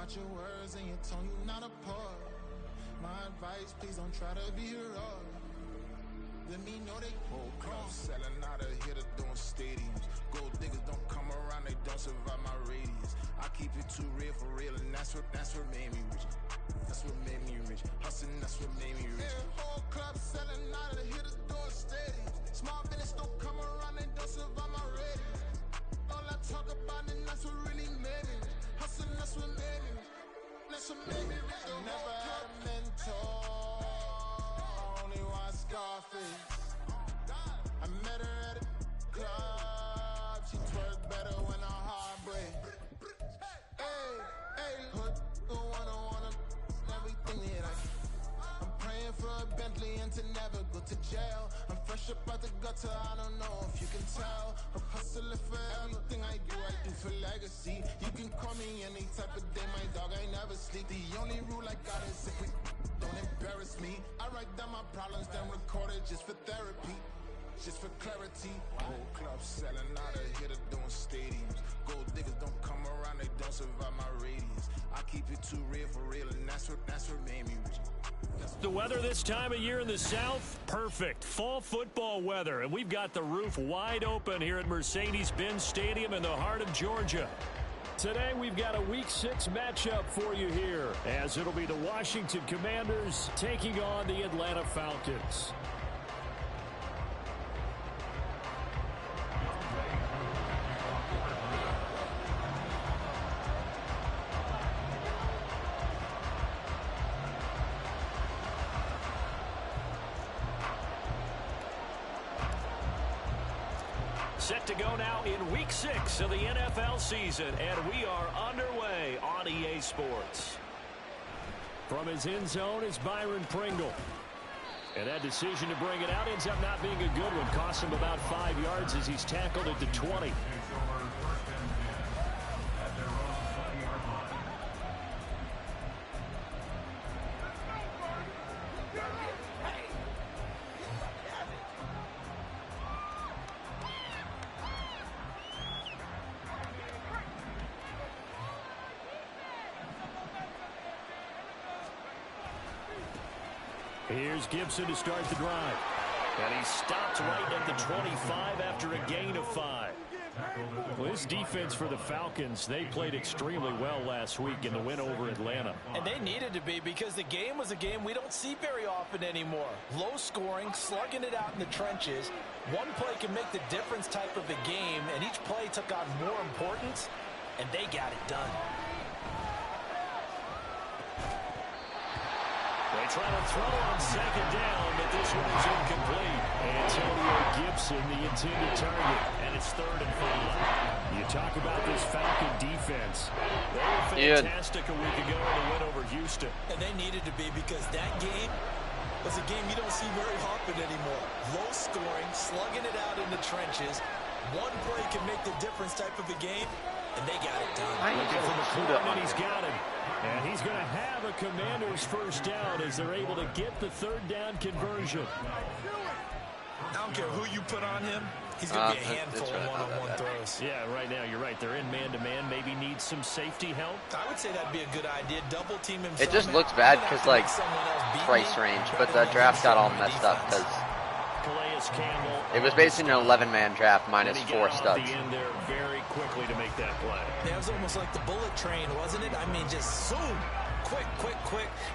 Watch your words and your tone, you not a part. My advice, please don't try to be heroic. Let me know they whole club selling out of here to doing stadiums. Gold diggers don't come around, they don't survive my radius. I keep it too real for real, and that's what made me rich. That's what made me rich. Hustling, that's what made me rich. Yeah, whole club selling out of here to doing stadiums. Small business don't come around, they don't survive my radius. All I talk about, and that's what really made me rich. Hustling, that's what made me rich. That's what made me rich. Never had a mentor. Scarface. I met her at a club. She twerk better when her heart break. Hey, hood, wanna everything that I'm praying for a Bentley and to never go to jail. I'm fresh up out the gutter, I don't know if you can tell. I'm hustling for everything I do for legacy. You can call me any type of day, my dog, I never sleep. The only rule I got is if we don't embarrass me. I write down my problems, then record it just for therapy, just for clarity. Whole club selling out of here to doing stadiums. Gold diggers don't come around, they don't survive my radius. I keep it too real for real, and that's what made me rich. The weather this time of year in the South, perfect. Fall football weather, and we've got the roof wide open here at Mercedes-Benz Stadium in the heart of Georgia. Today we've got a Week 6 matchup for you here, as it'll be the Washington Commanders taking on the Atlanta Falcons. Set to go now in Week 6 of the NFL season, and we are underway on EA Sports. From his end zone is Byron Pringle. And that decision to bring it out ends up not being a good one. Cost him about 5 yards as he's tackled at the 20. Here's Gibson to start the drive. And he stopped right at the 25 after a gain of 5. Well, this defense for the Falcons, they played extremely well last week in the win over Atlanta. And they needed to be, because the game was a game we don't see very often anymore. Low scoring, slugging it out in the trenches. One play can make the difference type of a game, and each play took on more importance, and they got it done. They try to throw on second down, but this one is incomplete. Antonio Gibson, the intended target, and it's 3rd and 5. You talk about this Falcon defense. They were fantastic a week ago in the win over Houston. And they needed to be, because that game was a game you don't see very often anymore. Low scoring, slugging it out in the trenches. One play can make the difference type of a game, and they got it done. Looking for the corner, and he's got him. And he's going to have a Commander's first down as they're able to get the 3rd down conversion. I don't care who you put on him. He's going to be a handful of one-on-one throws. Yeah, right now, you're right. They're in man-to-man. Maybe need some safety help. I would say that'd be a good idea. Double team him. It just looks bad because, like, price range. But the draft got all messed up because it was basically an 11-man draft minus 4 studs. There very quickly to make that play. Yeah, it was almost like the bullet train, wasn't it? I mean, just zoom, quick,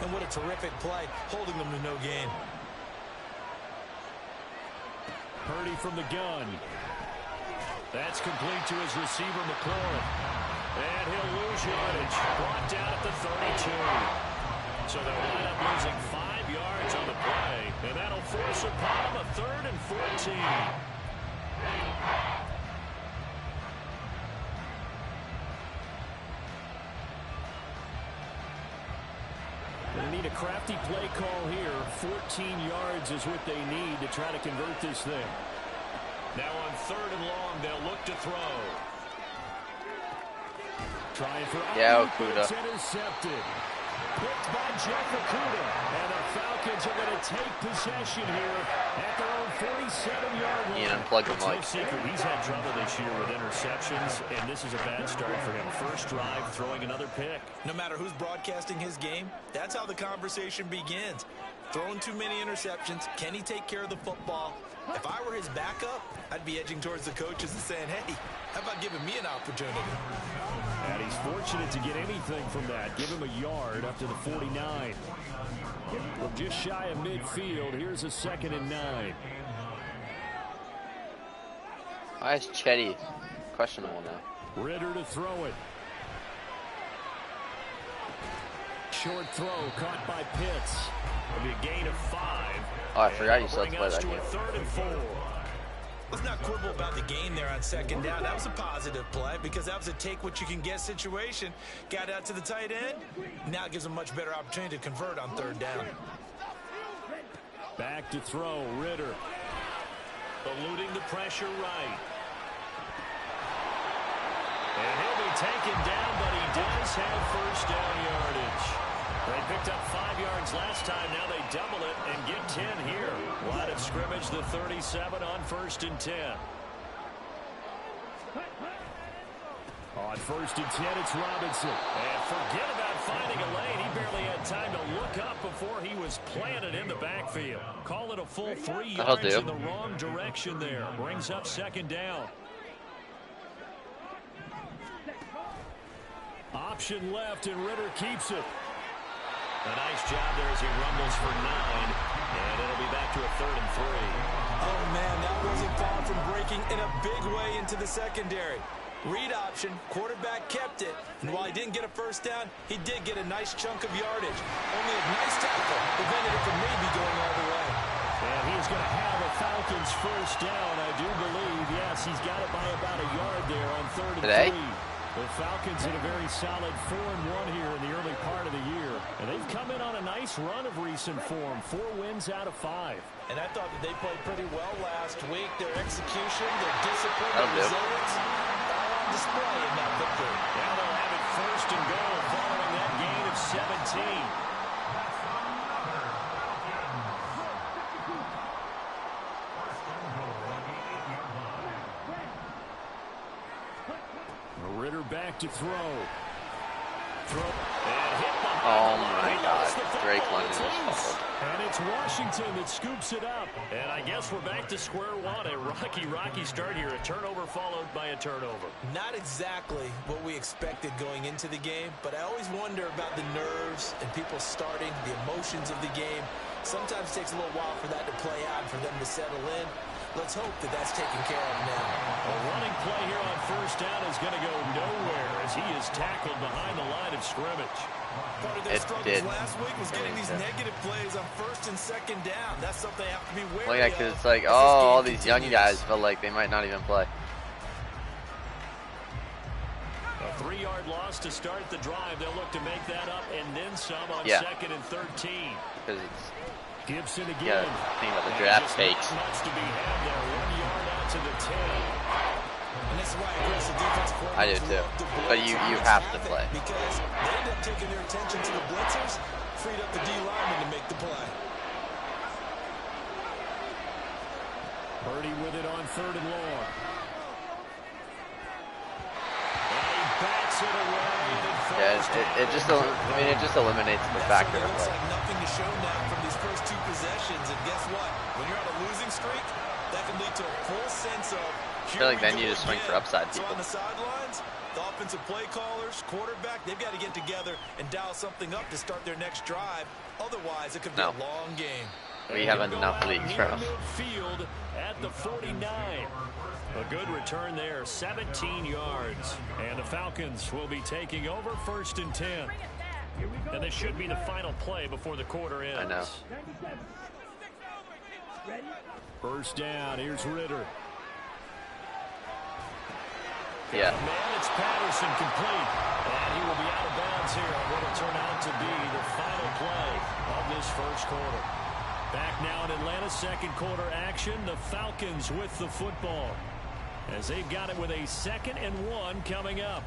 and what a terrific play, holding them to no gain. Purdy from the gun. That's complete to his receiver, McLaurin. And he'll lose yardage. Brought down at the 32. So they'll wind up losing 5 yards on the play, and that'll force upon him a 3rd and 14. They need a crafty play call here. 14 yards is what they need to try to convert this thing. Now on 3rd and long, they'll look to throw. Trying for Okuda. It's intercepted. picked by Jeff Okuda. And the Falcons are going to take possession here at their own 47-yard line. Ian, unplug the mic. No secret, he's had trouble this year with interceptions, and this is a bad start for him. First drive, throwing another pick. No matter who's broadcasting his game, that's how the conversation begins. Throwing too many interceptions. Can he take care of the football? If I were his backup, I'd be edging towards the coaches and saying, hey, how about giving me an opportunity? And he's fortunate to get anything from that. Give him a yard up to the 49. From just shy of midfield, here's a 2nd and 9. Why is Chetty questionable now? Ritter to throw it. Short throw caught by Pitts. It'll be a gain of 5. Oh, I forgot you still had to play that game. game. 3rd and 4. Let's not quibble about the gain there on 2nd down. That was a positive play because that was a take-what-you-can-get situation. Got out to the tight end. Now it gives them a much better opportunity to convert on 3rd down. Back to throw, Ritter. Eluding the pressure right. And he'll be taken down, but he does have first down yardage. They picked up 5 yards last time. Now they double it and get 10 here. Line of scrimmage, the 37 on 1st and 10. On 1st and 10, it's Robinson. And forget about finding a lane. He barely had time to look up before he was planted in the backfield. Call it a full 3 yards in the wrong direction there. Brings up 2nd down. Option left, and Ritter keeps it. A nice job there as he rumbles for 9. And it'll be back to a 3rd and 3. Oh, man, that wasn't far from breaking in a big way into the secondary. Read option, quarterback kept it. And while he didn't get a first down, he did get a nice chunk of yardage. Only a nice tackle prevented it from maybe going all the way. And he's going to have a Falcons first down, I do believe. Yes, he's got it by about a yard there on 3rd and 3. The Falcons in a very solid 4-1 here in the early part of the year. And they've come in on a nice run of recent form. 4 wins out of 5. And I thought that they played pretty well last week. Their execution, their discipline, their resilience, all on display in that victory. Now they'll have it 1st and goal following that gain of 17. Ritter back to throw. And hit oh my God. Drake London just fumbled. And it's Washington that scoops it up. And I guess we're back to square one. A rocky start here. A turnover followed by a turnover. Not exactly what we expected going into the game, but I always wonder about the nerves and people starting, the emotions of the game. Sometimes it takes a little while for that to play out, for them to settle in. Let's hope that that's taken care of now. A running play here on 1st down is going to go nowhere as he is tackled behind the line of scrimmage. Part of their struggles last week was getting these negative plays on 1st and 2nd down. That's something they have to be wary of. Well, yeah, because it's like, oh, all these young guys feel like they might not even play. A 3-yard loss to start the drive. They'll look to make that up and then some on 2nd and 13. Because it's Gibson again. Think about the draft takes. Much to be had there. 1 yard out to the 10. And this is why aggressive defense I do too. But you have to play. Because they end up taking their attention to the blitzers, freed up the D lineman to make the play. Purdy with it on 3rd and long. And he backs it away. Yeah, it just eliminates the factor of Looks like like nothing to show now from these first 2 possessions. And guess what? When you're on a losing streak, that can lead to a full sense of. I feel like then you just swing for upside people. So on the sidelines, the offensive play callers, quarterback, they've got to get together and dial something up to start their next drive. Otherwise, it could be a long game. We have enough leagues for us. Midfield at the 49. A good return there, 17 yards. And the Falcons will be taking over 1st and 10. And this should be the final play before the quarter ends. I know. 1st down, here's Ritter. Yeah. Man, it's Patterson complete. And he will be out of bounds here on what will turn out to be the final play of this 1st quarter. Back now in Atlanta, 2nd quarter action. The Falcons with the football as they've got it with a 2nd and 1 coming up.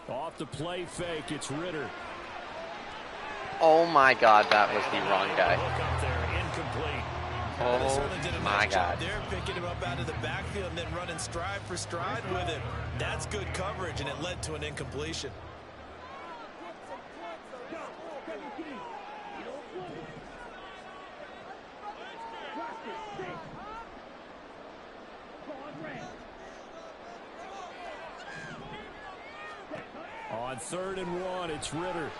Off the play fake, it's Ritter. Oh my God, that was the wrong guy. Up there, incomplete. Oh my God. They're picking him up out of the backfield and then running stride for stride with him. That's good coverage, and it led to an incompletion. On 3rd and 1, it's Ritter.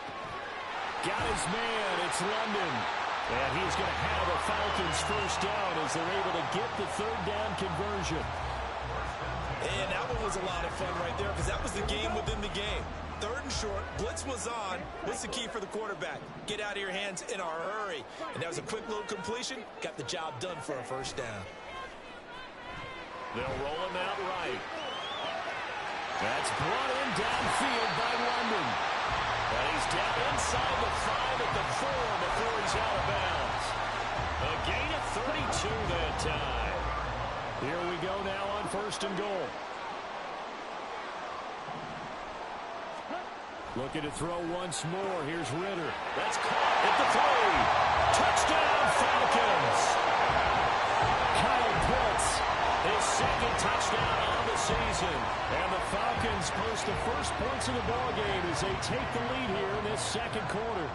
Got his man, it's London. And he's going to have a Falcons first down as they're able to get the 3rd down conversion. And that one was a lot of fun right there because that was the game within the game. 3rd and short, blitz was on. What's the key for the quarterback? Get out of your hands in a hurry. And that was a quick little completion. Got the job done for a first down. They'll roll him out right. That's brought in downfield by London. And he's down inside the 5 at the 4 before he's out of bounds. A gain of 32 that time. Here we go now on 1st and goal. Looking to throw once more. Here's Ritter. That's caught at the 3. Touchdown Falcons. Kyle Pitts, his 2nd touchdown on the season. And the Falcons post the first points of the ballgame as they take the lead here in this 2nd quarter.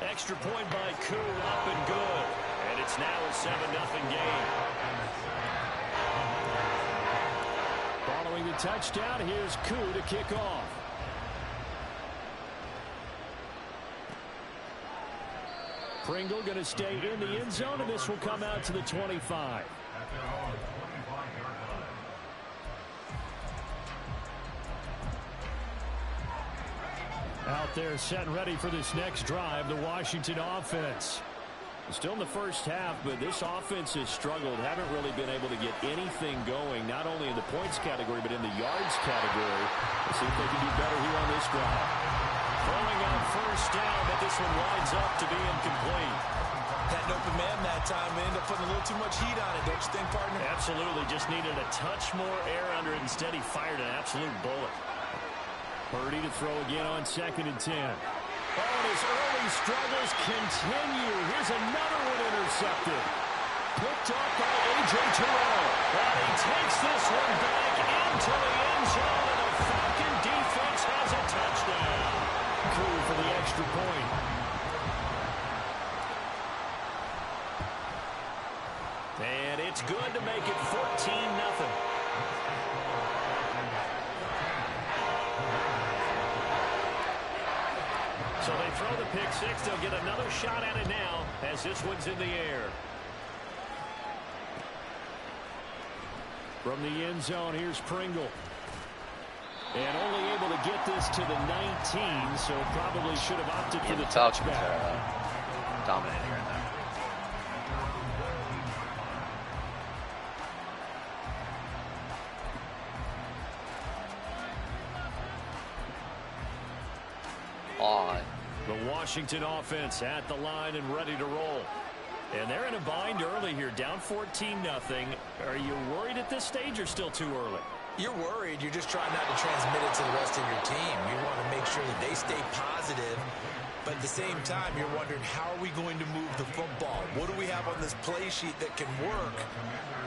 Extra point by Koo, up and good. And it's now a 7-0 game. Following the touchdown, here's Koo to kick off. Pringle going to stay in the end zone, and this will come out to the 25. Out there set and ready for this next drive, the Washington offense. Still in the first half, but this offense has struggled. Haven't really been able to get anything going, not only in the points category, but in the yards category. Let's see if they can do better here on this drive. Throwing on first down, but this one winds up to be incomplete. Had an open man that time. They ended up putting a little too much heat on it, don't you think, partner? Absolutely. Just needed a touch more air under it. Instead, he fired an absolute bullet. Purdy to throw again on 2nd and 10. Oh, and his early struggles continue. Here's another one intercepted. Picked up by A.J. Terrell. And he takes this one back into the end zone, and the Falcon defense has a touchdown. Cool for the extra point. And it's good to make it 14-0. So they throw the pick 6. They'll get another shot at it now as this one's in the air. From the end zone, here's Pringle. And only able to get this to the 19, so probably should have opted for the touchback. Dominating right now. The Washington offense at the line and ready to roll. And they're in a bind early here, down 14-0. Are you worried at this stage or still too early? You're worried. You're just trying not to transmit it to the rest of your team. You want to make sure that they stay positive. But at the same time, you're wondering, how are we going to move the football? What do we have on this play sheet that can work?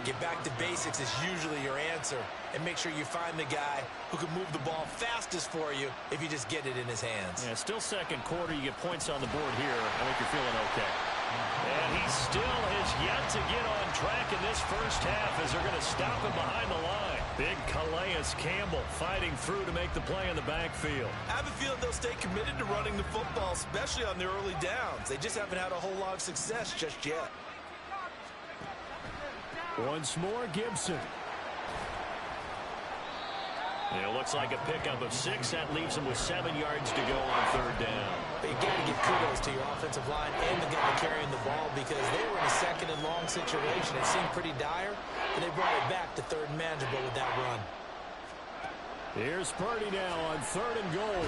Get back to basics is usually your answer. And make sure you find the guy who can move the ball fastest for you if you just get it in his hands. Yeah, still 2nd quarter. You get points on the board here. I think you're feeling okay. And he still has yet to get on track in this first half as they're going to stop him behind the line. Big Calais Campbell fighting through to make the play in the backfield. I have a feeling they'll stay committed to running the football, especially on the early downs. They just haven't had a whole lot of success just yet. Once more, Gibson. It looks like a pickup of 6. That leaves them with 7 yards to go on 3rd down. But you got to give kudos to your offensive line and the guy carrying the ball because they were in a 2nd and long situation. It seemed pretty dire, and they brought it back to 3rd and manageable with that run. Here's Purdy now on 3rd and goal.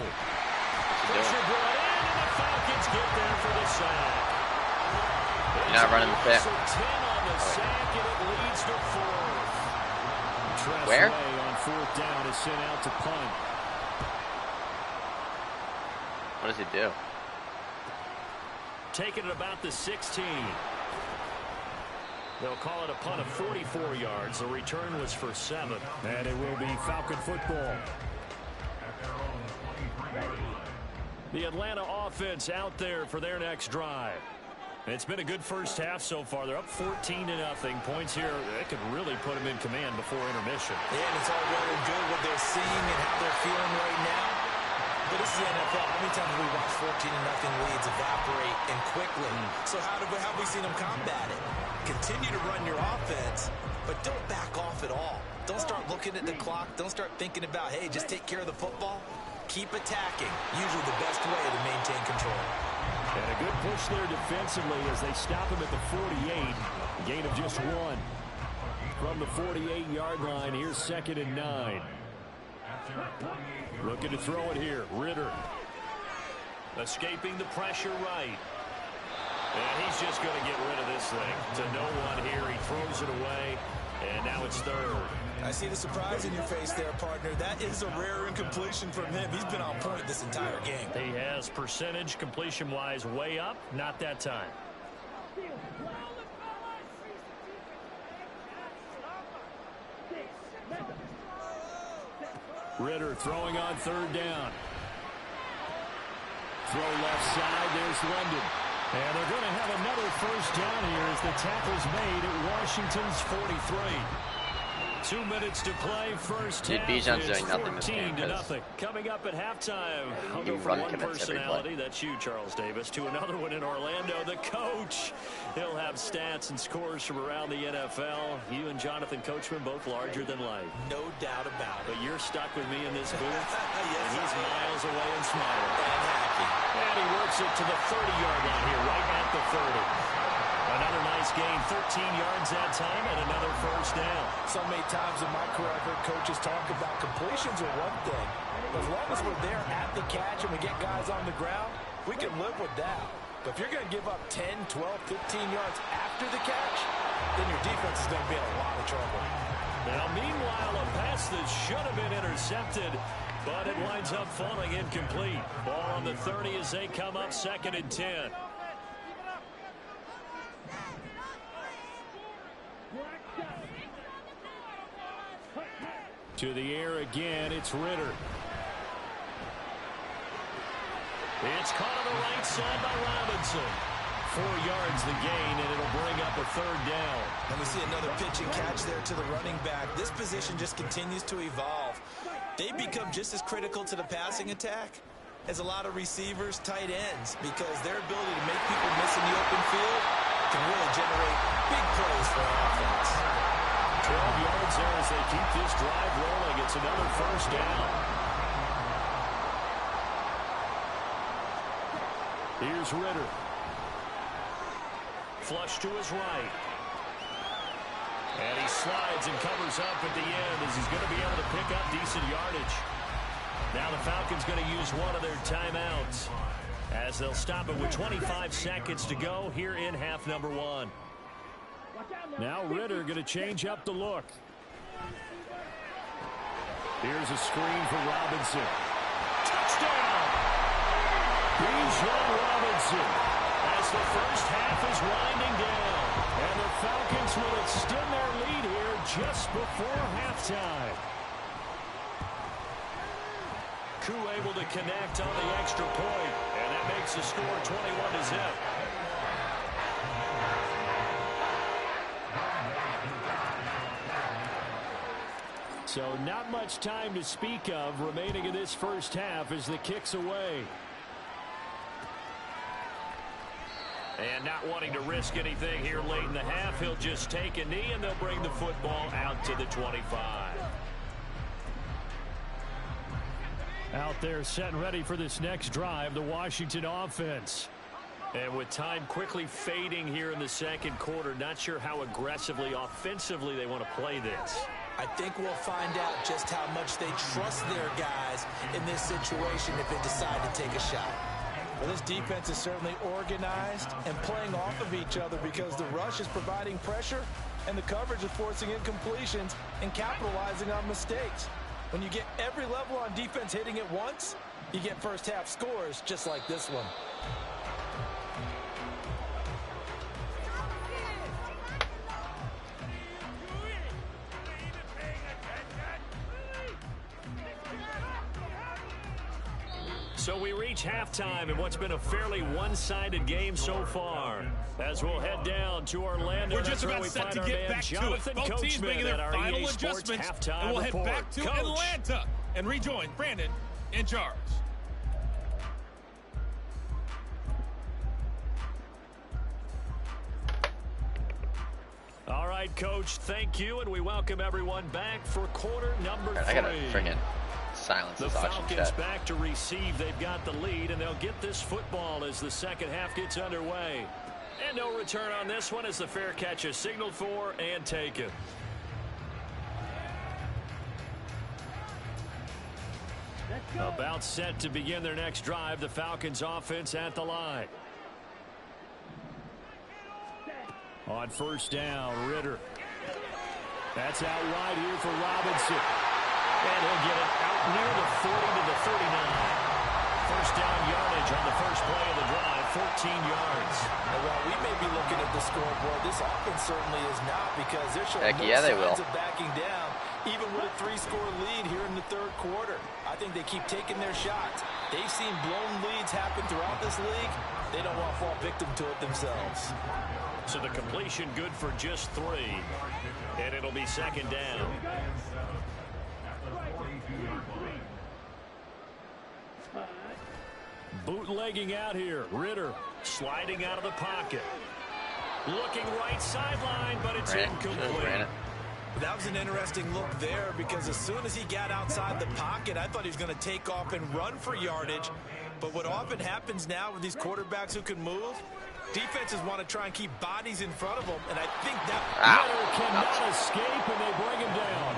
Pressure brought in, and the Falcons get there for the sack. You're not running the pick. 10 on the sack, and it leads to 4th. Where? On 4th down is sent out to punt. What does he do? Taking it about the 16. They'll call it a punt of 44 yards. The return was for 7. And it will be Falcon football. The Atlanta offense out there for their next drive. It's been a good first half so far. They're up 14-0. Points here, they could really put them in command before intermission. Yeah, and it's all well and good what they're seeing and how they're feeling right now. But this is the NFL. How many times have we watched 14-0 leads evaporate and quickly? So how have we seen them combat it? Continue to run your offense, but don't back off at all. Don't start looking at the clock. Don't start thinking about, hey, just take care of the football. Keep attacking. Usually the best way to maintain control. And a good push there defensively as they stop him at the 48. Gain of just 1. From the 48-yard line, here's 2nd and 9. Looking to throw it here. Ritter. Escaping the pressure right. And he's just going to get rid of this thing. To no one here. He throws it away. And now it's 3rd. I see the surprise in your face there, partner. That is a rare incompletion from him. He's been on point this entire game. He has percentage completion-wise way up. Not that time. Ritter throwing on 3rd down. Throw left side. There's London. And they're going to have another first down here as the tackle's made at Washington's 43. 2 minutes to play. First half. Bijan's doing nothing this game. 14-0. Coming up at halftime. I'll go from one personality, that's you, Charles Davis, to another one in Orlando, the coach. He'll have stats and scores from around the NFL. You and Jonathan Coachman both larger than life. No doubt about it. But you're stuck with me in this booth. Yes, and he's miles away and smiling. And happy. And he works it to the 30-yard line here, right at the 30. Another nice gain, 13 yards that time, and another first down. So many times in my career, I've heard coaches talk about completions are one thing. But as long as we're there at the catch and we get guys on the ground, we can live with that. But if you're going to give up 10, 12, 15 yards after the catch, then your defense is going to be in a lot of trouble. Now, meanwhile, a pass that should have been intercepted, but it winds up falling incomplete. Ball on the 30 as they come up 2nd and 10. To the air again, it's Ritter. It's caught on the right side by Robinson. 4 yards the gain, and it'll bring up a 3rd down. And we see another pitch and catch there to the running back. This position just continues to evolve. They become just as critical to the passing attack as a lot of receivers, tight ends, because their ability to make people miss in the open field can really generate big plays for our offense. 12 yards there as they keep this drive rolling. It's another first down. Here's Ritter. Flush to his right. And he slides and covers up at the end as he's going to be able to pick up decent yardage. Now the Falcons going to use one of their timeouts as they'll stop it with 25 seconds to go here in half number 1. Now Ritter going to change up the look. Here's a screen for Robinson. Touchdown! Bijan Robinson as the first half is winding down. And the Falcons will extend their lead here just before halftime. Koo able to connect on the extra point, and that makes the score 21-0. So not much time to speak of remaining in this first half as the kick's away. And not wanting to risk anything here late in the half, he'll just take a knee and they'll bring the football out to the 25. Out there set and ready for this next drive, the Washington offense. And with time quickly fading here in the second quarter, not sure how aggressively, offensively they want to play this. I think we'll find out just how much they trust their guys in this situation if they decide to take a shot. Well, this defense is certainly organized and playing off of each other because the rush is providing pressure and the coverage is forcing incompletions and capitalizing on mistakes. When you get every level on defense hitting at once, you get first half scores just like this one. So we reach halftime in what's been a fairly one-sided game so far. As we'll head down to Orlando, we're just about set to get back to it. Both teams making their final adjustments, and we'll head back to Atlanta and rejoin Brandon in charge. All right, Coach, thank you, and we welcome everyone back for quarter number 3. I gotta friggin' silence this auction chat. The Falcons back to receive. They've got the lead, and they'll get this football as the second half gets underway. And no return on this one as the fair catch is signaled for and taken. About set to begin their next drive. The Falcons offense at the line. On first down, Ritter. That's out wide here for Robinson. And he'll get it out near the 40 to the 39. First down yardage on the first play of the drive, 14 yards. And while we may be looking at the scoreboard, this offense certainly is not because they're showing signs of backing down, even with a 3-score lead here in the third quarter. I think they keep taking their shots. They've seen blown leads happen throughout this league. They don't want to fall victim to it themselves. So the completion good for just 3. And it'll be second down. Bootlegging out here. Ritter sliding out of the pocket. Looking right sideline, but it's incomplete. That was an interesting look there because as soon as he got outside the pocket, I thought he was going to take off and run for yardage. But what often happens now with these quarterbacks who can move, defenses want to try and keep bodies in front of them, and I think that Ritter cannot escape, and they bring him down.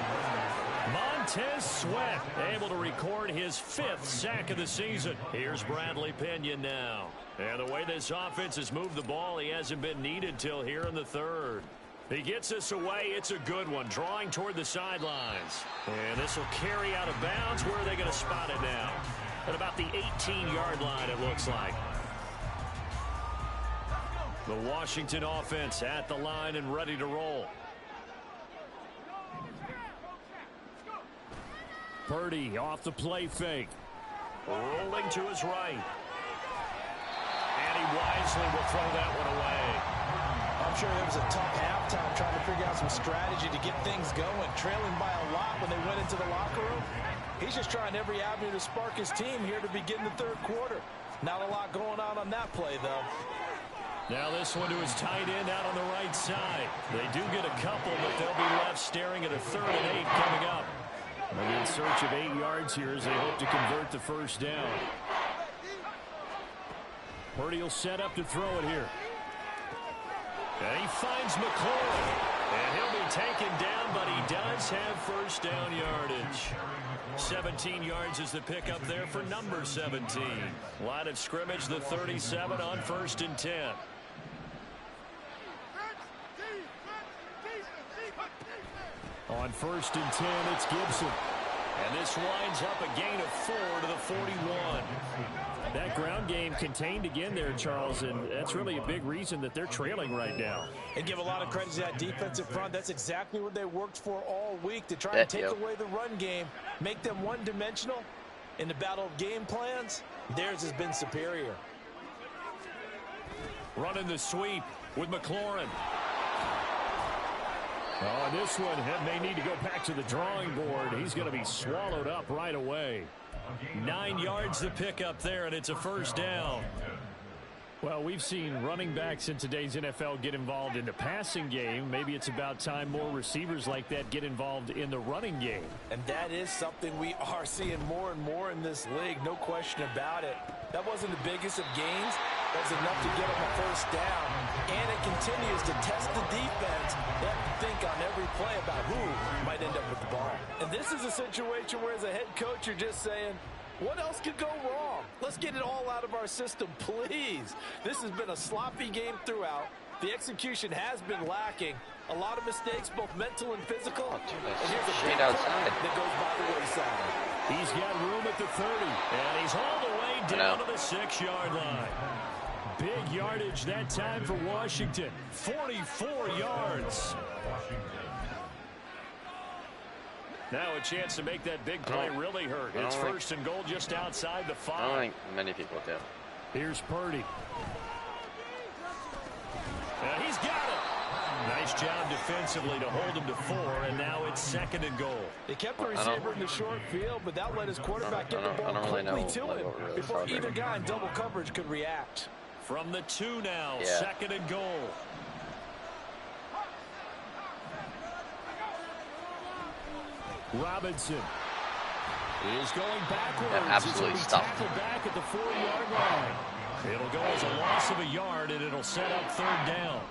Montez Sweat able to record his 5th sack of the season. Here's Bradley Pinion now. And the way this offense has moved the ball, he hasn't been needed till here in the third. He gets this away. It's a good one, drawing toward the sidelines. And this will carry out of bounds. Where are they going to spot it now? At about the 18-yard line, it looks like. The Washington offense at the line and ready to roll. Purdy off the play fake. Rolling to his right. And he wisely will throw that one away. I'm sure it was a tough halftime trying to figure out some strategy to get things going. Trailing by a lot when they went into the locker room. He's just trying every avenue to spark his team here to begin the third quarter. Not a lot going on that play, though. Now this one to his tight end out on the right side. They do get a couple, but they'll be left staring at a 3rd and 8 coming up. They're in search of 8 yards here as they hope to convert the first down. Purdy will set up to throw it here. And he finds McLaurin. And he'll be taken down, but he does have first down yardage. 17 yards is the pickup there for number 17. Line of scrimmage, the 37 on 1st and 10. On 1st and 10, it's Gibson. And this winds up a gain of 4 to the 41. That ground game contained again there, Charles, and that's really a big reason that they're trailing right now. And give a lot of credit to that defensive front. That's exactly what they worked for all week, to try and take away the run game, make them one-dimensional. In the battle of game plans, theirs has been superior. Running the sweep with McLaurin. Oh, this one may need to go back to the drawing board. He's going to be swallowed up right away. 9 yards to pick up there, and it's a first down. Well, we've seen running backs in today's NFL get involved in the passing game. Maybe it's about time more receivers like that get involved in the running game. And that is something we are seeing more and more in this league, no question about it. That wasn't the biggest of gains. That was enough to get them a first down. And it continues to test the defense. They have to think on every play about who might end up with the ball. And this is a situation where as a head coach, you're just saying, what else could go wrong? let's get it all out of our system, please. This has been a sloppy game throughout. The execution has been lacking. A lot of mistakes, both mental and physical. Oh, and here's a straight outside. That goes by the wayside. He's got room at the 30, and he's all the way down to the 6-yard line. Big yardage that time for Washington. 44 yards. Now a chance to make that big play really hurt. It's first and goal just outside the 5. I don't think many people do. Here's Purdy. He's got it. Nice job defensively to hold him to 4, and now it's second and goal. They kept the receiver in the short field, but that let his quarterback get the ball quickly to him before either guy in double coverage could react. From the 2 now, second and goal. Robinson is going backwards. Absolutely stuffed. Back at the 4-yard line. It'll go as a loss of a yard, and it'll set up third down.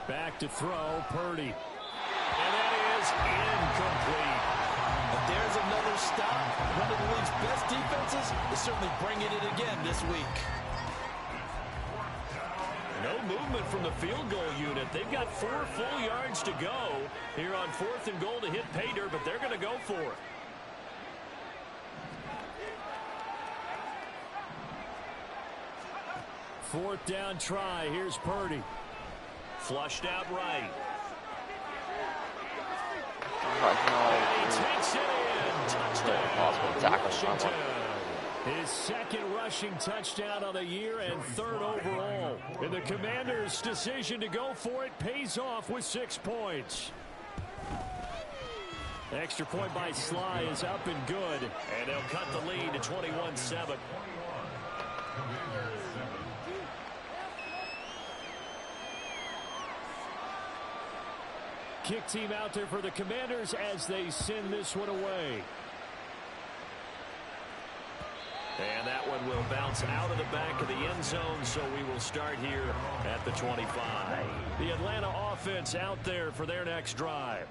Back to throw, Purdy. And that is incomplete. And there's another stop. One of the league's best defenses is certainly bringing it again this week. No movement from the field goal unit. They've got 4 full yards to go here on 4th and goal to hit pay dirt, but they're going to go for it. Fourth down try. Here's Purdy. Flushed out right. And he takes it in. Touchdown. Washington. His second rushing touchdown of the year and 3rd overall. And the Commanders' decision to go for it pays off with 6 points. Extra point by Sly is up and good. And they'll cut the lead to 21-7. Kick team out there for the Commanders as they send this one away. And that one will bounce out of the back of the end zone, so we will start here at the 25. The Atlanta offense out there for their next drive.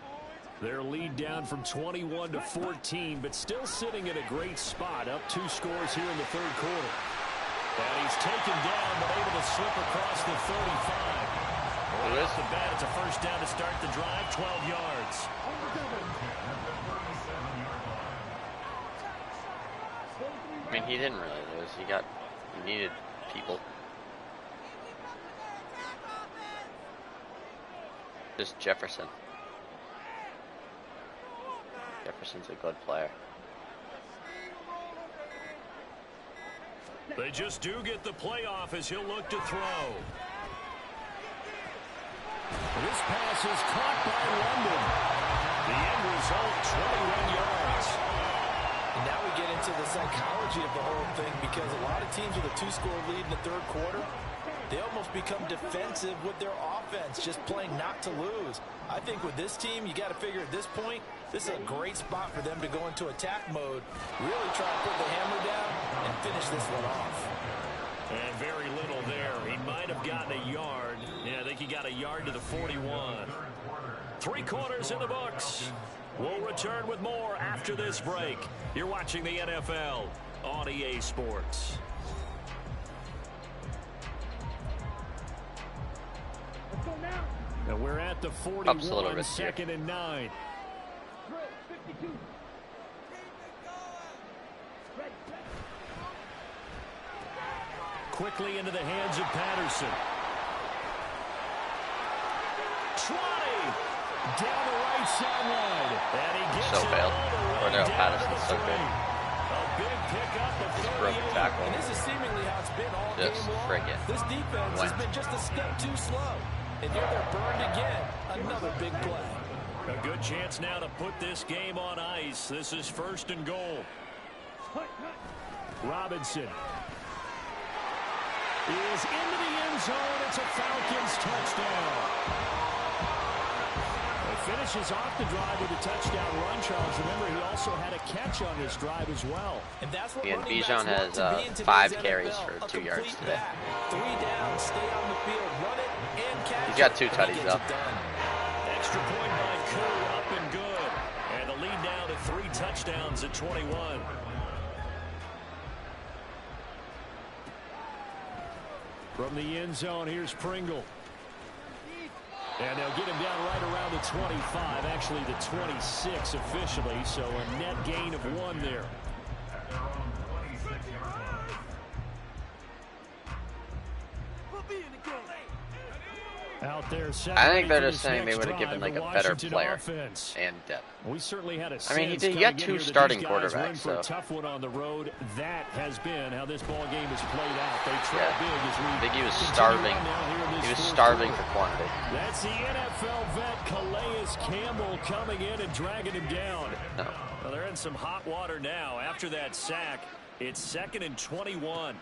Their lead down from 21 to 14, but still sitting in a great spot, up 2 scores here in the 3rd quarter. And he's taken down, but able to slip across the 35. Right off the bat, it's a first down to start the drive, 12 yards. I mean, he didn't really lose. He needed people. Just Jefferson. Jefferson's a good player. They just do get the playoff as he'll look to throw. This pass is caught by London. The end result, 21 yards. And now we get into the psychology of the whole thing, because a lot of teams with a 2-score lead in the 3rd quarter, they almost become defensive with their offense, just playing not to lose. I think with this team, you got to figure at this point, this is a great spot for them to go into attack mode, really try to put the hammer down and finish this one off. And very little there. He might have gotten a yard. Yeah, I think he got a yard to the 41. 3 quarters in the books. We'll return with more after this break. You're watching the NFL on EA Sports. And we're at the 41, 2nd and 9. Quickly into the hands of Patterson. 20 down the right sideline. And he gets so bad. Cordell Patterson's so good. A big pickup of 38. And this is seemingly how it's been all game long. This defense has been just a step too slow. And here they're burned again. Another big play. A good chance now to put this game on ice. This is 1st and goal. Robinson is into the end zone. It's a Falcons touchdown. He finishes off the drive with a touchdown run, Charles. Remember, he also had a catch on this drive as well. And that's what Bijan has 5 carries for 2 yards today. 3 down, stay on the field, run it, and catch it. He's got 2 tutties up. Extra point by Koo, up and good. And the lead now to 3 touchdowns at 21. From the end zone, here's Pringle. And they'll get him down right around the 25, actually the 26 officially, so a net gain of 1 there. Out there, I think they're just saying they would have given like a better player offense. And depth. We certainly had a I mean, he got 2 starting quarterbacks, so. A tough one on the road. That has been how this ball game has played out. They trail big as we I think he was starving. He was starving for quantity. That's the NFL vet Calais Campbell coming in and dragging him down. No. Well, they're in some hot water now after that sack. It's 2nd and 21.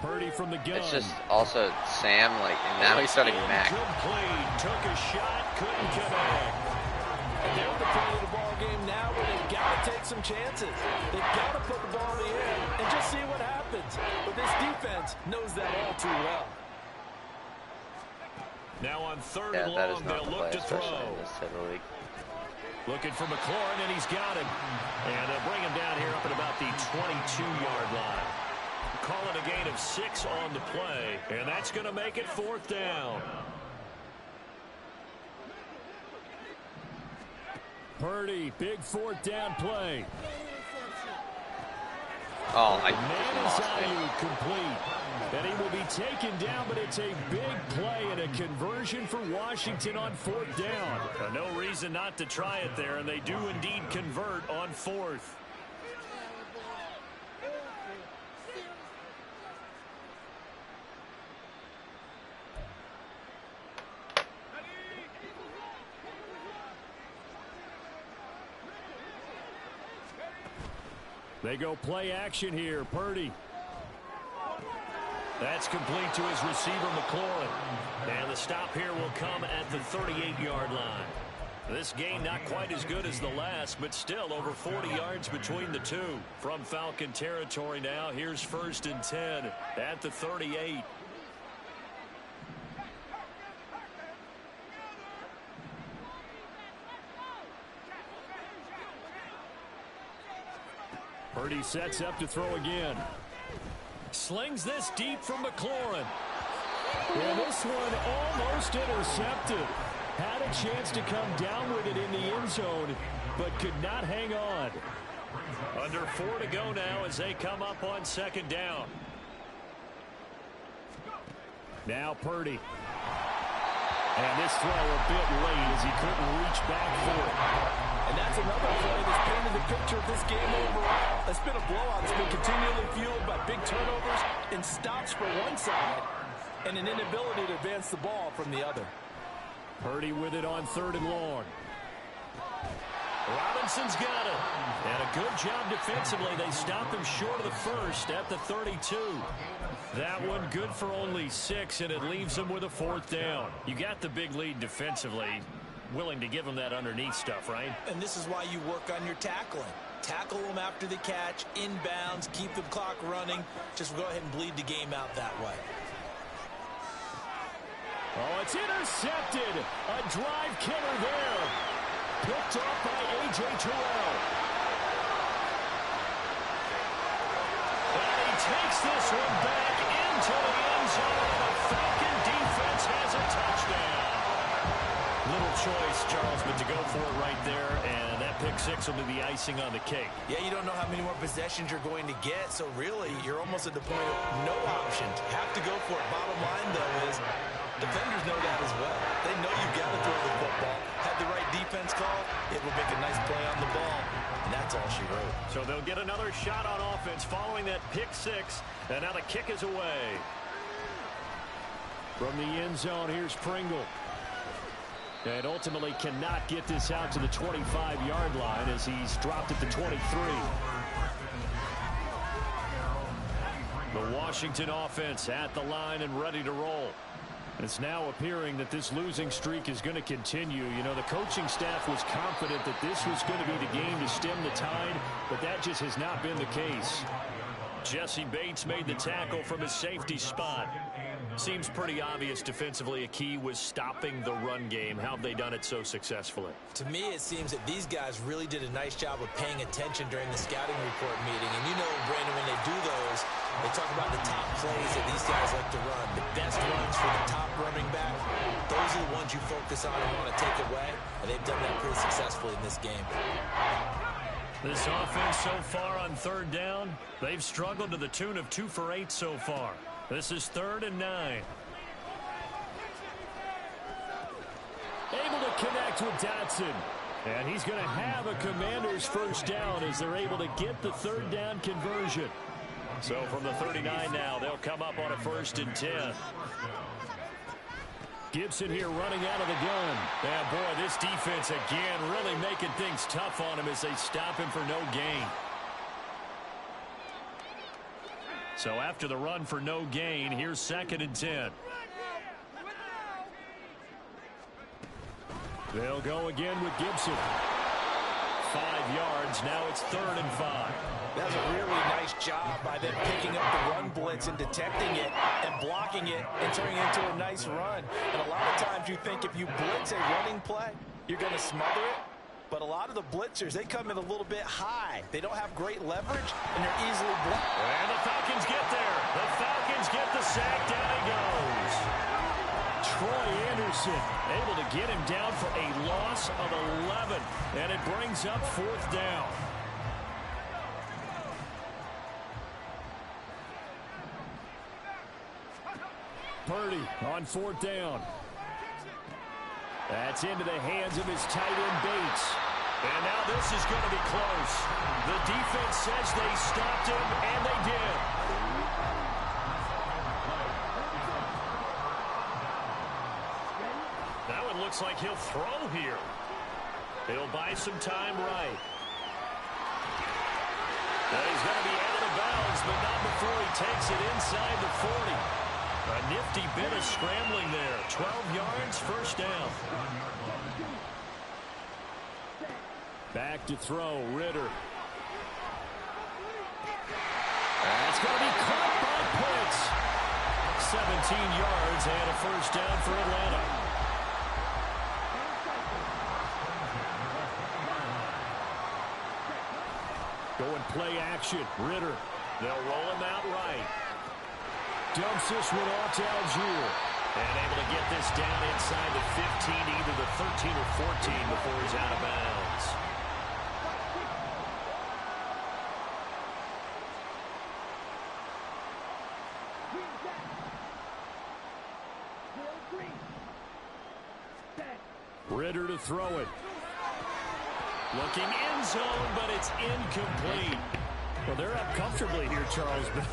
Purdy from the gun. It's just also Sam, like, and now he's starting Mac. Took a shot, couldn't connect. And they're at the point of the ball game now where they've got to take some chances. They've got to put the ball in the air and just see what happens. But this defense knows that all too well. Now on 3rd and long, they'll look to throw. Looking for McLaurin, and he's got it. And they'll bring him down here up at about the 22-yard line. Calling a gain of 6 on the play, and that's going to make it 4th down. Purdy, big 4th down play. Oh, I complete. And he will be taken down, but it's a big play and a conversion for Washington on 4th down. No reason not to try it there, and they do indeed convert on 4th. They go play action here. Purdy. That's complete to his receiver, McLaurin. And the stop here will come at the 38-yard line. This gain not quite as good as the last, but still over 40 yards between the two. From Falcon territory now, here's 1st and 10 at the 38. Purdy sets up to throw again. Slings this deep from McLaurin. And this one almost intercepted. Had a chance to come down with it in the end zone, but could not hang on. Under 4 to go now as they come up on 2nd down. Now Purdy. And this throw a bit late as he couldn't reach back for it. And that's another play that's painted the picture of this game overall. It's been a blowout. It's been continually fueled by big turnovers and stops for one side and an inability to advance the ball from the other. Purdy with it on 3rd and long. Robinson's got it. And a good job defensively. They stop him short of the 1st at the 32. That one good for only 6, and it leaves them with a 4th down. You got the big lead defensively. Willing to give them that underneath stuff, right? And this is why you work on your tackling. Tackle them after the catch, inbounds, keep the clock running. Just go ahead and bleed the game out that way. Oh, it's intercepted. A drive killer there. Picked off by A.J. Terrell. And he takes this one back into the end zone. The Falcon defense has a touchdown. Little choice, Charles, but to go for it right there, and that pick 6 will be the icing on the cake. Yeah, you don't know how many more possessions you're going to get, so really, you're almost at the point of no option. Have to go for it. Bottom line, though, is defenders know that as well. They know you've got to throw the football. Have the right defense call, it will make a nice play on the ball, and that's all she wrote. So they'll get another shot on offense following that pick 6, and now the kick is away. From the end zone, here's Pringle. And ultimately cannot get this out to the 25-yard line as he's dropped at the 23. The Washington offense at the line and ready to roll. It's now appearing that this losing streak is going to continue. You know, the coaching staff was confident that this was going to be the game to stem the tide, but that just has not been the case. Jesse Bates made the tackle from his safety spot. Seems pretty obvious defensively a key was stopping the run game. How have they done it so successfully? To me, it seems that these guys really did a nice job of paying attention during the scouting report meeting. And you know, Brandon, when they do those, they talk about the top plays that these guys like to run. The best runs for the top running back, those are the ones you focus on and want to take away. And they've done that pretty successfully in this game. This offense so far on third down, they've struggled to the tune of 2 for 8 so far. This is 3rd and 9. Able to connect with Dotson. And he's going to have a Commander's first down as they're able to get the 3rd down conversion. So from the 39 now, they'll come up on a 1st and 10. Gibson here running out of the gun. And boy, this defense again really making things tough on him as they stop him for no gain. So after the run for no gain, here's 2nd and 10. They'll go again with Gibson. 5 yards. Now it's 3rd and 5. That's a really nice job by them picking up the run blitz and detecting it and blocking it and turning it into a nice run. And a lot of times you think if you blitz a running play, you're going to smother it. But a lot of the blitzers, they come in a little bit high. They don't have great leverage, and they're easily blocked. And the Falcons get there. The Falcons get the sack. Down he goes. Troy Anderson able to get him down for a loss of 11. And it brings up 4th down. Purdy on 4th down. That's into the hands of his tight end, Bates. And now this is going to be close. The defense says they stopped him, and they did. That one looks like he'll throw here. He'll buy some time right. Now he's going to be out of bounds, but not before he takes it inside the 40. A nifty bit of scrambling there. 12 yards, 1st down. Back to throw, Ritter. That's going to be caught by Pitts. 17 yards and a 1st down for Atlanta. Going play action, Ritter. They'll roll him out right. Dumps this one off to Algier. And able to get this down inside the 15, either the 13 or 14 before he's out of bounds. Ritter to throw it. Looking end zone, but it's incomplete. Well, they're up comfortably here, Charles, but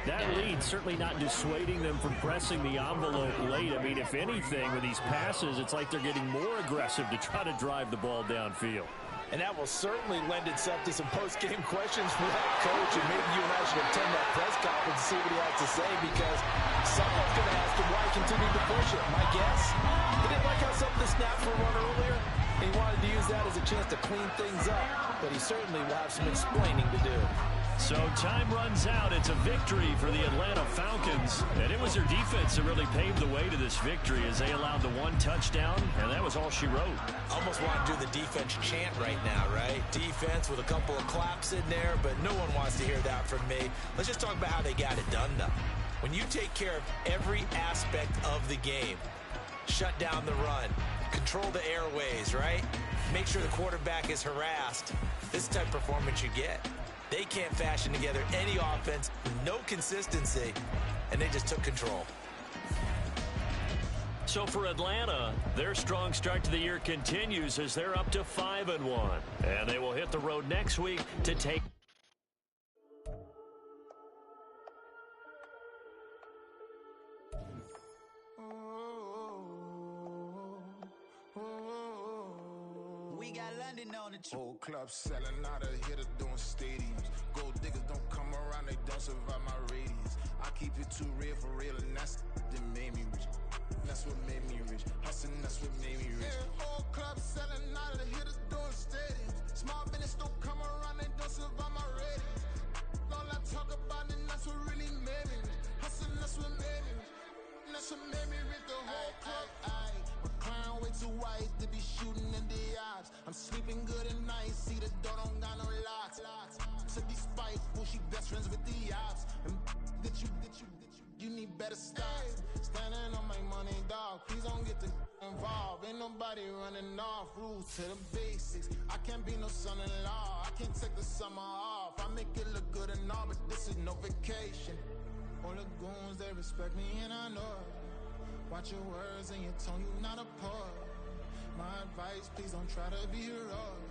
that lead certainly not dissuading them from pressing the envelope late. I mean, if anything, with these passes, it's like they're getting more aggressive to try to drive the ball downfield. And that will certainly lend itself to some post-game questions for that coach, and maybe you and I should attend that press conference to see what he has to say, because someone's going to ask him why he continued to push it. My guess, he didn't like how some of the snaps were run earlier, and he wanted to use that as a chance to clean things up, but he certainly will have some explaining to do. So time runs out. It's a victory for the Atlanta Falcons. And it was their defense that really paved the way to this victory as they allowed the 1 touchdown, and that was all she wrote. Almost want to do the defense chant right now, right? Defense with a couple of claps in there, but no one wants to hear that from me. Let's just talk about how they got it done, though. When you take care of every aspect of the game, shut down the run, control the airways, right? Make sure the quarterback is harassed. This type of performance you get. They can't fashion together any offense, no consistency, and they just took control. So for Atlanta, their strong start to the year continues as they're up to 5-1. And they will hit the road next week to take... Whole club selling out of hitter doing stadiums. Gold diggers don't come around, they don't survive my radius. I keep it too real for real, and that's that made me rich. That's what made me rich. Hustling, that's what made me rich. Yeah, whole club selling out of hitters doing stadiums. Small business don't come around, they don't survive my radius. All I talk about, and that's what really made me rich. Hustling, that's what made me rich. That's what made me rip the whole club. My clown way too white to be shooting in the eyes. I'm sleeping good at night, see the door don't got no locks. To be spiteful, she best friends with the ops. And you need better stocks. Standing on my money, dog. Please don't get involved. Ain't nobody running off. Rules to the basics. I can't be no son-in-law. I can't take the summer off. I make it look good and all, but this is no vacation. All the goons, they respect me and I know it. Watch your words and your tone, you not a poet. My advice, please don't try to be heroic.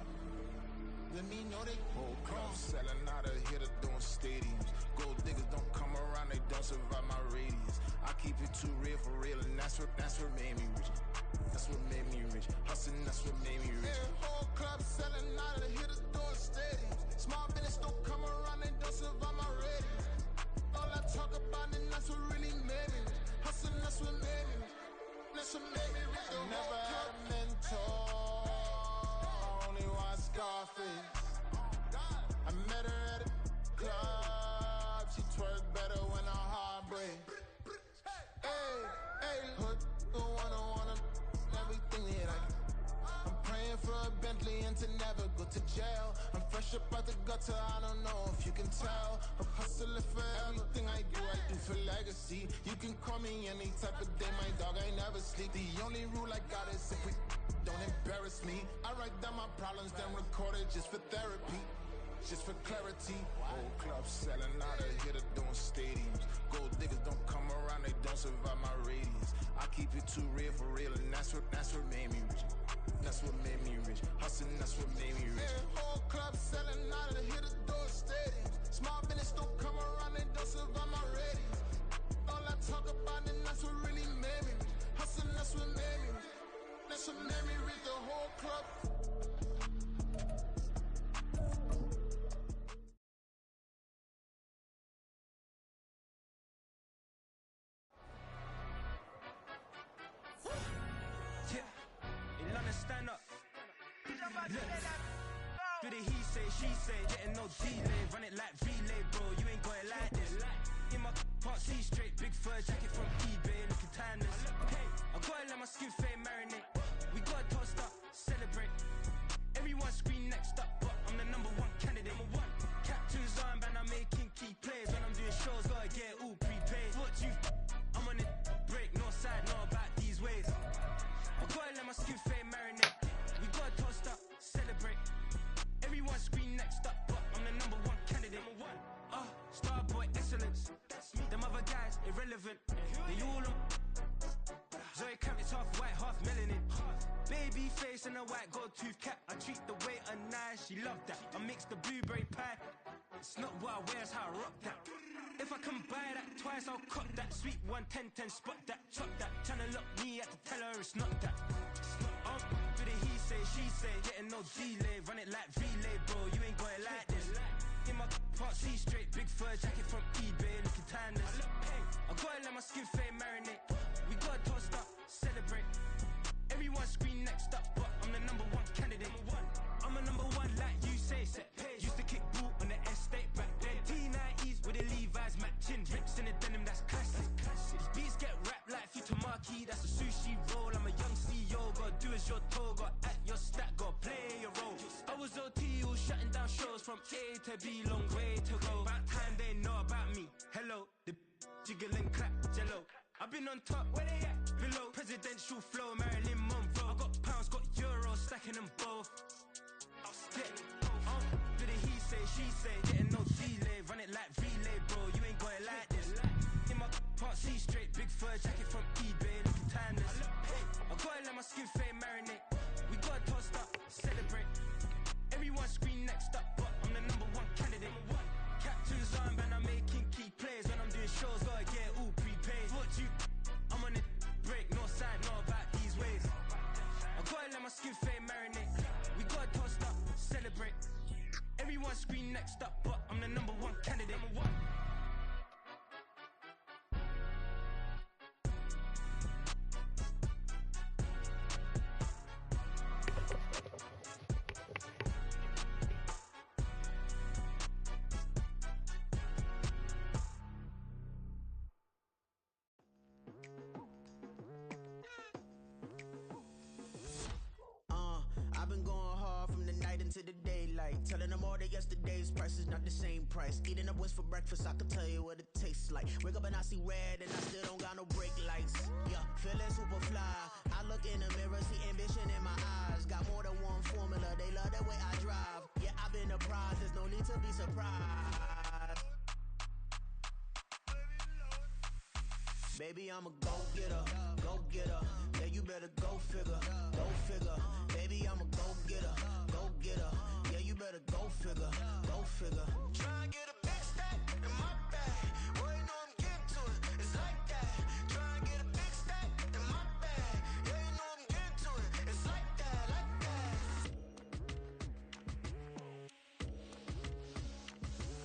Let me know they whole club selling out of here to doing stadiums. Gold diggers don't come around, they don't survive my radius. I keep it too real for real, and that's what made me rich. That's what made me rich. Hustling, that's what made me rich. Yeah, whole club selling out of here to doing stadiums. Small business don't come around, they don't survive my radius. All I talk about, and that's what really made me rich. Hustling, that's what made me rich. That's what made me rich. I never had a mentor. Only one Scarface. I met her at a club. She twerk better when her heart breaks. Hey, hood, wanna everything that I can. I'm praying for a Bentley and to never go to jail. I'm fresh up out the gutter, I don't know if you can tell. I'm hustling for everything I do for legacy. You can call me any type of day, my dog, I never sleep. The only rule I got is if we don't embarrass me. I write down my problems, then record it just for therapy. Just for clarity. Whole club selling out of here to doing stadiums. Gold diggers don't come around, they don't survive my radius. I keep it too real for real, and that's what made me rich. That's what made me rich. Hustling, that's what made me rich. Yeah, whole club selling out of here to doing stadiums. Small business don't come around, they don't survive my radius. All I talk about, and that's what really made me rich. Hustling, that's what made me rich. That's what made me rich, the whole club. Stand up. Look. Do the he say, she say, getting no delay. Run it like relay, bro. You ain't got it like this. In my part C straight, big fur jacket from eBay, looking timeless. Hey, I gotta let my skin fade marinate. We gotta toast up, celebrate. Everyone scream next up, but I'm the number one candidate. Captain's armband, I'm making key plays. When I'm doing shows, gotta get all prepaid. What you? I'm on it, break, no side, no about these ways. I gotta let my skin fade marinate. We gotta toast up, celebrate. Everyone scream next up, but I'm the number one candidate. Starboy excellence. Them other guys irrelevant. They all on. Zoe Camp, it's half white, half melanin. Baby face and a white gold tooth cap. I treat the waiter nice, she love that. I mix the blueberry pie. It's not what I wear, it's how I rock that. If I can buy that twice, I'll cut that. Sweet 110, spot that, chop that. Tryna lock me, I have to tell her it's not that. Do the he say, she say, getting no delay. Run it like relay, bro, you ain't got it like this. In my part C straight, big fur jacket from eBay, looking timeless. I gotta let my skin fade marinate. We gotta toast up, celebrate. Everyone scream next up, but I'm the number one candidate. I'm a number one like you say, set page. Used to kick boot on the estate back then. T90s with the Levi's matching. Rips in the denim, that's classic. These beats get wrapped like Futamaki, that's a sushi roll. I'm a young CEO, gotta do as you're told. Gotta act your stat, gotta play your role. I was OT, all shutting down shows from A to B, long way to go. About time they know about me. Hello, the jiggle and clap, jello. I've been on top, where they at? Below, presidential flow, Marilyn Monroe. I got pounds, got euros, stacking them both. Yeah, do the he say, she say, getting no delay. Run it like relay, bro, you ain't got it like this. In my part C straight, big fur jacket from eBay, looking timeless. I gotta let my skin fade marinate. We gotta toast up, celebrate. Everyone scream next up, but I'm the number one candidate. Captain's armband, I'm making key plays. When I'm doing shows, gotta get all prepaid. What you? I'm on it, break, no side, no about these ways. I gotta let my skin fade marinate. We gotta toast up, celebrate. Everyone scream next up, but I'm the number one candidate. to the daylight. Telling them all that yesterday's price is not the same price. Eating up what's for breakfast, I can tell you what it tastes like. Wake up and I see red and I still don't got no brake lights. Yeah, feeling super fly. I look in the mirror, see ambition in my eyes. Got more than one formula, they love the way I drive. Yeah, I've been a prize, there's no need to be surprised. Baby, I'm a go-getter, go-getter. Yeah, you better go figure, go figure. Baby, I'm a go-getter, go-getter. Yeah, you better go figure, go figure. Try and get a big stack in my bag. Boy, you know I'm getting to it, it's like that. Try and get a big stack in my bag. Yeah, you know I'm getting to it, it's like that, like that.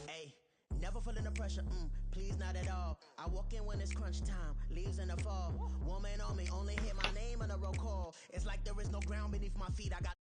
Hey, never feeling the pressure, please not at all. I walk in when it's crunch time, leaves in the fall. Woman on me, only hit my name on a roll call. It's like there is no ground beneath my feet. I got